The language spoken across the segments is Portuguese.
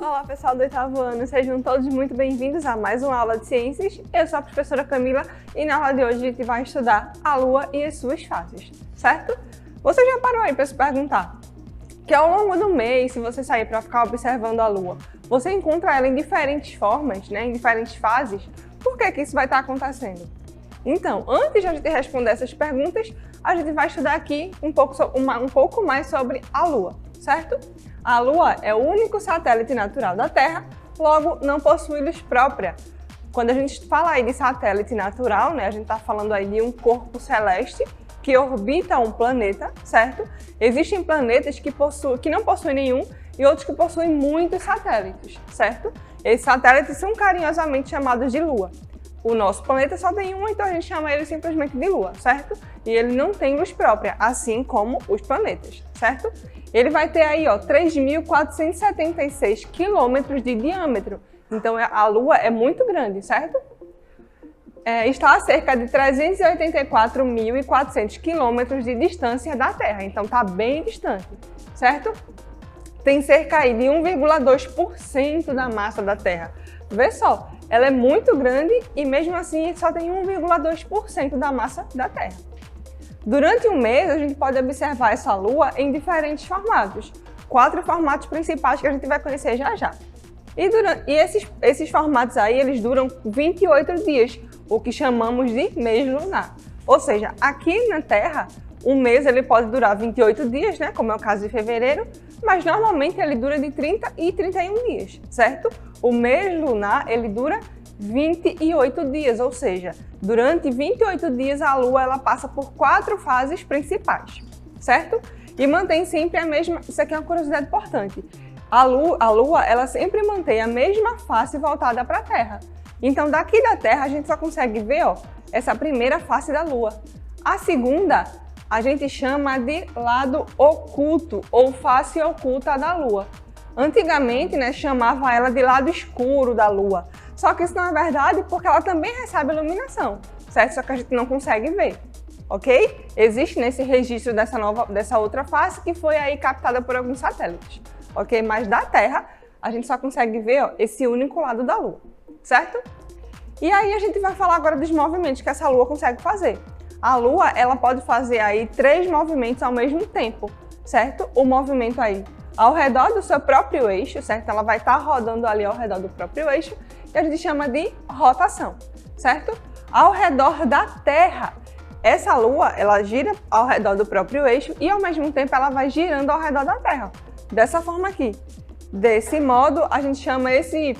Olá pessoal do 8º ano, sejam todos muito bem-vindos a mais uma aula de ciências. Eu sou a professora Camila e na aula de hoje a gente vai estudar a Lua e as suas fases, certo? Você já parou aí para se perguntar que ao longo do mês, se você sair para ficar observando a Lua, você encontra ela em diferentes formas, em diferentes fases? Por que isso vai estar acontecendo? Então, antes de a gente responder essas perguntas, a gente vai estudar aqui um pouco mais sobre a Lua, certo? A Lua é o único satélite natural da Terra, logo não possui luz própria. Quando a gente fala aí de satélite natural, a gente está falando aí de um corpo celeste que orbita um planeta, certo? Existem planetas que não possuem nenhum e outros que possuem muitos satélites, certo? Esses satélites são carinhosamente chamados de Lua. O nosso planeta só tem um, então a gente chama ele simplesmente de Lua, certo? E ele não tem luz própria, assim como os planetas, certo? Ele vai ter aí, 3.476 quilômetros de diâmetro. Então a Lua é muito grande, certo? Está a cerca de 384.400 quilômetros de distância da Terra, então está bem distante, certo? Tem cerca aí de 1,2% da massa da Terra. Vê só, ela é muito grande e mesmo assim só tem 1,2% da massa da Terra. Durante um mês, a gente pode observar essa Lua em diferentes formatos. 4 formatos principais que a gente vai conhecer já já. E esses formatos aí, eles duram 28 dias, o que chamamos de mês lunar. Ou seja, aqui na Terra, um mês ele pode durar 28 dias, como é o caso de fevereiro, mas normalmente ele dura de 30 e 31 dias, certo? O mês lunar, ele dura 28 dias, ou seja, durante 28 dias a Lua ela passa por 4 fases principais, certo? E mantém sempre a mesma, isso aqui é uma curiosidade importante, a Lua ela sempre mantém a mesma face voltada para a Terra. Então daqui da Terra a gente só consegue ver essa primeira face da Lua. A segunda a gente chama de lado oculto ou face oculta da Lua. Antigamente, chamava ela de lado escuro da Lua. Só que isso não é verdade porque ela também recebe iluminação, certo? Só que a gente não consegue ver, ok? Existe nesse registro dessa outra face que foi aí captada por alguns satélites, ok? Mas da Terra, a gente só consegue ver esse único lado da Lua, certo? E aí a gente vai falar agora dos movimentos que essa Lua consegue fazer. A Lua, ela pode fazer aí 3 movimentos ao mesmo tempo, certo? O movimento aí ao redor do seu próprio eixo, certo? Ela vai estar rodando ali ao redor do próprio eixo, que a gente chama de rotação, certo? Ao redor da Terra, essa Lua, ela gira ao redor do próprio eixo e ao mesmo tempo ela vai girando ao redor da Terra, dessa forma aqui. Desse modo, a gente chama esse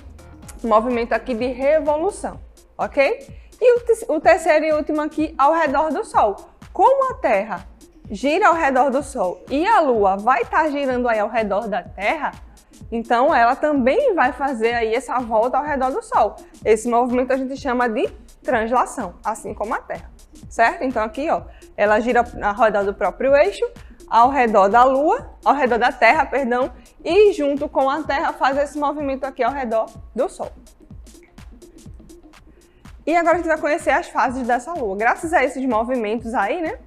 movimento aqui de revolução, ok? E o terceiro e último aqui, ao redor do Sol. Como a Terra gira ao redor do Sol e a Lua vai estar girando aí ao redor da Terra, então ela também vai fazer aí essa volta ao redor do Sol. Esse movimento a gente chama de translação, assim como a Terra, certo? Então aqui, ela gira ao redor do próprio eixo, ao redor da Lua, ao redor da Terra, perdão, e junto com a Terra faz esse movimento aqui ao redor do Sol. E agora a gente vai conhecer as fases dessa Lua. Graças a esses movimentos aí,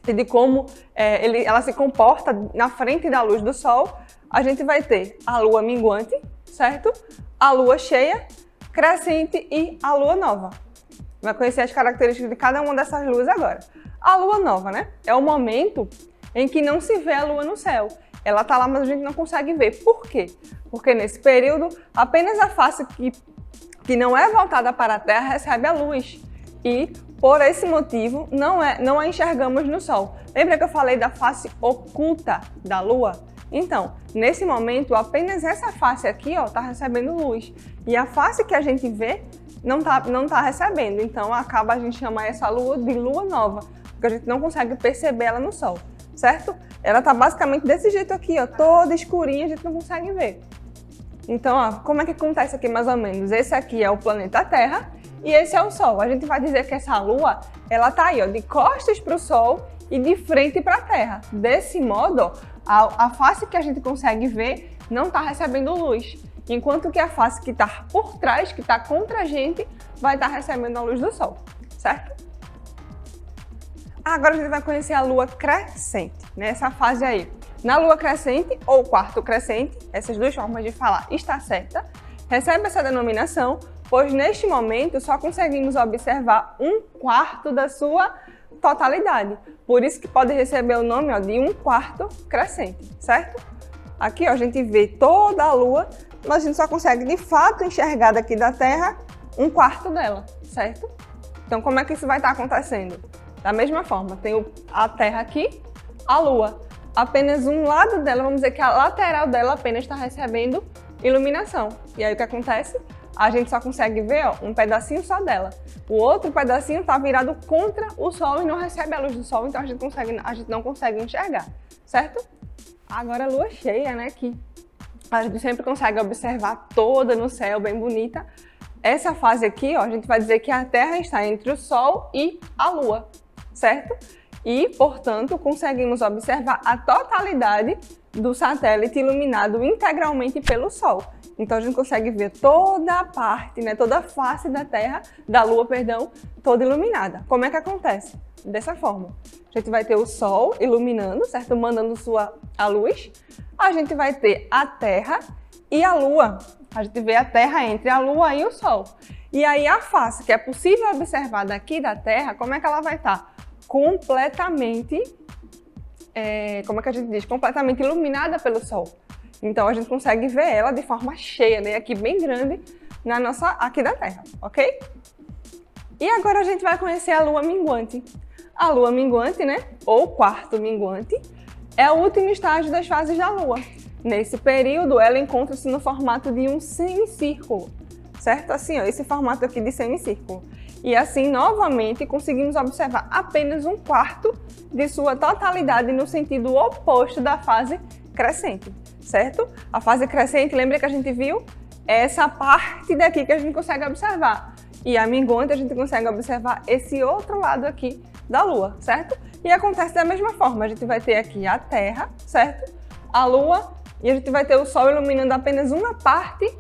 e de como ela se comporta na frente da luz do Sol, a gente vai ter a Lua minguante, certo? A Lua cheia, crescente e a Lua nova. Vai conhecer as características de cada uma dessas luas agora. A Lua nova, é o momento em que não se vê a Lua no céu. Ela está lá, mas a gente não consegue ver. Por quê? Porque nesse período, apenas a face que não é voltada para a Terra recebe a luz e, por esse motivo, não a enxergamos no Sol. Lembra que eu falei da face oculta da Lua? Então, nesse momento, apenas essa face aqui está recebendo luz e a face que a gente vê não tá recebendo. Então, acaba a gente chamar essa Lua de Lua nova, porque a gente não consegue perceber ela no Sol, certo? Ela está basicamente desse jeito aqui, toda escurinha, a gente não consegue ver. Então, como é que acontece aqui mais ou menos? Esse aqui é o planeta Terra e esse é o Sol. A gente vai dizer que essa Lua, ela tá aí, de costas para o Sol e de frente para a Terra. Desse modo, a face que a gente consegue ver não está recebendo luz, enquanto que a face que está por trás, que está contra a gente, vai estar recebendo a luz do Sol, certo? Agora a gente vai conhecer a Lua crescente, nessa fase aí. na lua crescente ou quarto crescente, essas duas formas de falar está certa, recebe essa denominação, pois neste momento só conseguimos observar 1/4 da sua totalidade. Por isso que pode receber o nome de 1/4 crescente, certo? Aqui a gente vê toda a lua, mas a gente só consegue de fato enxergar daqui da Terra 1/4 dela, certo? Então como é que isso vai estar acontecendo? Da mesma forma, tem a Terra aqui, a lua. Apenas um lado dela, vamos dizer que a lateral dela apenas está recebendo iluminação. E aí o que acontece? A gente só consegue ver um pedacinho só dela. O outro pedacinho está virado contra o Sol e não recebe a luz do Sol, então a gente não consegue enxergar, certo? Agora a lua cheia, né, que a gente sempre consegue observar toda no céu, bem bonita. Essa fase aqui, a gente vai dizer que a Terra está entre o Sol e a Lua, certo? E, portanto, conseguimos observar a totalidade do satélite iluminado integralmente pelo Sol. Então a gente consegue ver toda a parte, né, toda a face da Lua, toda iluminada. Como é que acontece? Dessa forma. A gente vai ter o Sol iluminando, certo? Mandando a luz. A gente vai ter a Terra e a Lua. A gente vê a Terra entre a Lua e o Sol. E aí a face que é possível observar daqui da Terra, como é que ela vai estar? Completamente, como é que a gente diz? Completamente iluminada pelo Sol. Então a gente consegue ver ela de forma cheia, né? Aqui bem grande, aqui da Terra, ok? E agora a gente vai conhecer a Lua minguante. A Lua minguante, né? Ou quarto minguante, é o último estágio das fases da Lua. Nesse período, ela encontra-se no formato de um semicírculo, certo? Assim, esse formato aqui de semicírculo. E assim, novamente, conseguimos observar apenas 1/4 de sua totalidade no sentido oposto da fase crescente, certo? A fase crescente, lembra que a gente viu? É essa parte daqui que a gente consegue observar. E a minguante, a gente consegue observar esse outro lado aqui da Lua, certo? E acontece da mesma forma, a gente vai ter aqui a Terra, certo? A Lua, e a gente vai ter o Sol iluminando apenas uma parte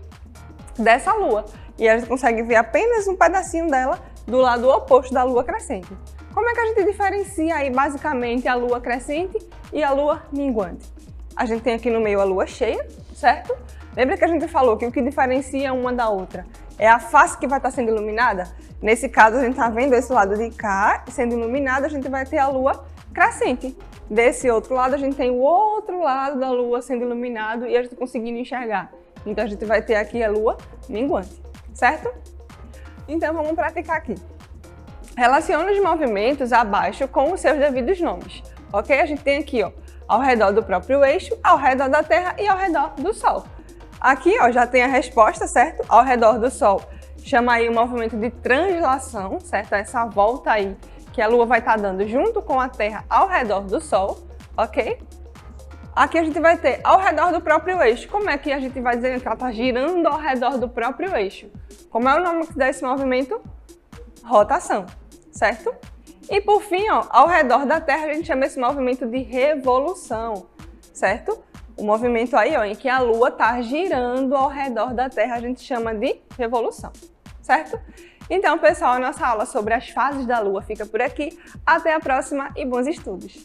dessa Lua. E a gente consegue ver apenas um pedacinho dela do lado oposto da Lua crescente. Como é que a gente diferencia aí basicamente a Lua crescente e a Lua minguante? A gente tem aqui no meio a Lua cheia, certo? Lembra que a gente falou que o que diferencia uma da outra é a face que vai estar sendo iluminada? Nesse caso, a gente está vendo esse lado de cá sendo iluminado, a gente vai ter a Lua crescente. Desse outro lado, a gente tem o outro lado da Lua sendo iluminado e a gente conseguindo enxergar. Então, a gente vai ter aqui a Lua minguante, certo? Então, vamos praticar aqui. Relaciona os movimentos abaixo com os seus devidos nomes, ok? A gente tem aqui, ao redor do próprio eixo, ao redor da Terra e ao redor do Sol. Aqui, já tem a resposta, certo? Ao redor do Sol, chama aí o movimento de translação, certo? Essa volta aí que a Lua vai estar dando junto com a Terra ao redor do Sol, ok? Aqui a gente vai ter ao redor do próprio eixo. Como é que a gente vai dizer que ela está girando ao redor do próprio eixo? Como é o nome que dá esse movimento? Rotação, certo? E por fim, ao redor da Terra, a gente chama esse movimento de revolução, certo? O movimento aí, em que a Lua está girando ao redor da Terra, a gente chama de revolução, certo? Então, pessoal, a nossa aula sobre as fases da Lua fica por aqui. Até a próxima e bons estudos!